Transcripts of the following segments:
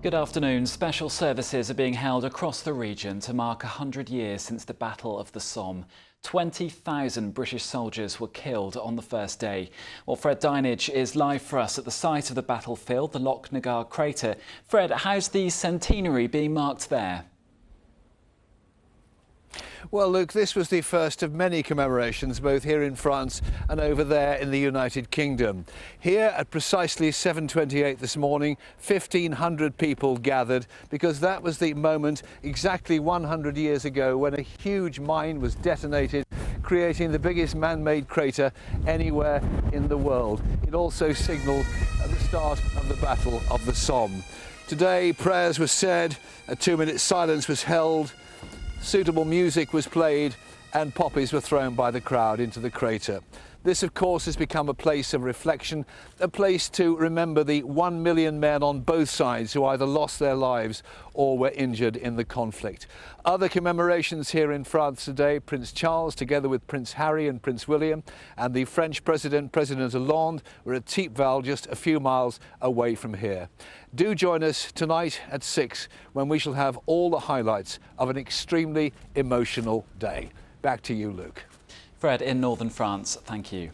Good afternoon. Special services are being held across the region to mark 100 years since the Battle of the Somme. 20,000 British soldiers were killed on the first day. Well, Fred Dinage is live for us at the site of the battlefield, the Loch Nagar crater. Fred, how's the centenary being marked there? Well, Luke, this was the first of many commemorations, both here in France and over there in the United Kingdom. Here at precisely 7:28 this morning, 1,500 people gathered because that was the moment exactly 100 years ago when a huge mine was detonated, creating the biggest man-made crater anywhere in the world. It also signalled the start of the Battle of the Somme. Today, prayers were said, a 2-minute silence was held, suitable music was played and poppies were thrown by the crowd into the crater. This, of course, has become a place of reflection, a place to remember the 1 million men on both sides who either lost their lives or were injured in the conflict. Other commemorations here in France today: Prince Charles, together with Prince Harry and Prince William, and the French President Hollande, were at Thiepval, just a few miles away from here. Do join us tonight at 6 when we shall have all the highlights of an extremely emotional day. Back to you, Luke. Fred, in northern France, thank you.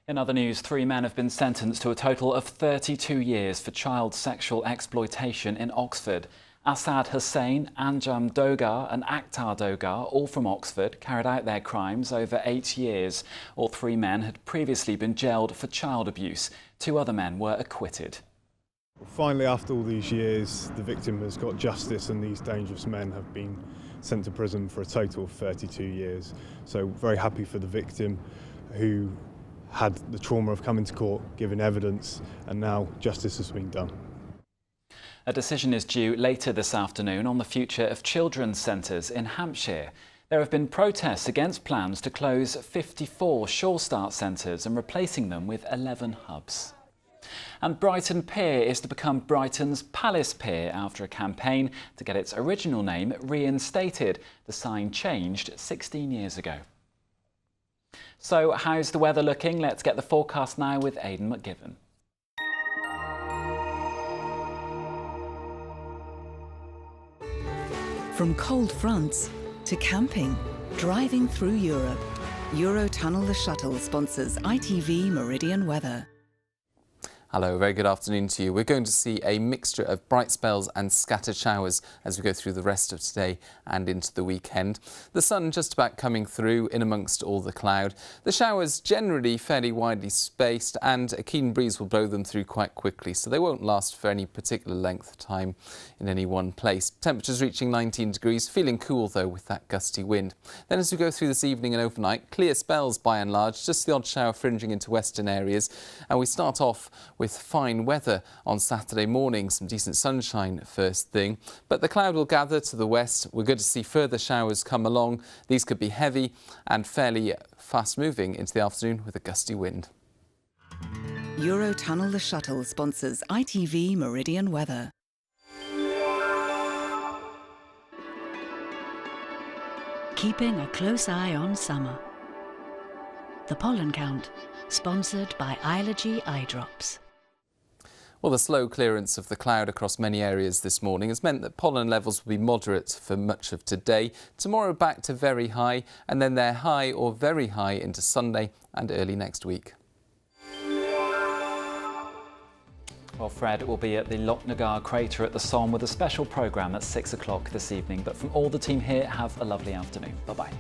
In other news, 3 men have been sentenced to a total of 32 years for child sexual exploitation in Oxford. Assad Hussein, Anjam Dogar and Akhtar Dogar, all from Oxford, carried out their crimes over 8 years. All 3 men had previously been jailed for child abuse. 2 other men were acquitted. Finally, after all these years, the victim has got justice and these dangerous men have been sent to prison for a total of 32 years. So very happy for the victim who had the trauma of coming to court, giving evidence, and now justice has been done. A decision is due later this afternoon on the future of children's centres in Hampshire. There have been protests against plans to close 54 Sure Start centres and replacing them with 11 hubs. And Brighton Pier is to become Brighton's Palace Pier after a campaign to get its original name reinstated. The sign changed 16 years ago. So how's the weather looking? Let's get the forecast now with Aidan McGibbon. From cold fronts to camping, driving through Europe, Eurotunnel the Shuttle sponsors ITV Meridian weather. Hello, very good afternoon to you. We're going to see a mixture of bright spells and scattered showers as we go through the rest of today and into the weekend. The sun just about coming through in amongst all the cloud. The showers generally fairly widely spaced and a keen breeze will blow them through quite quickly, so they won't last for any particular length of time in any one place. Temperatures reaching 19 degrees, feeling cool though with that gusty wind. Then as we go through this evening and overnight, clear spells by and large, just the odd shower fringing into western areas, and we start off with fine weather on Saturday morning, some decent sunshine first thing, but the cloud will gather to the west. We're going to see further showers come along. These could be heavy and fairly fast moving into the afternoon with a gusty wind. Eurotunnel the Shuttle sponsors ITV Meridian weather. Keeping a close eye on summer. The Pollen Count, sponsored by Ilogy Eye Drops. Well, the slow clearance of the cloud across many areas this morning has meant that pollen levels will be moderate for much of today. Tomorrow back to very high, and then they're high or very high into Sunday and early next week. Well, Fred will be at the Loch Nagar crater at the Somme with a special programme at 6 o'clock this evening. But from all the team here, have a lovely afternoon. Bye-bye.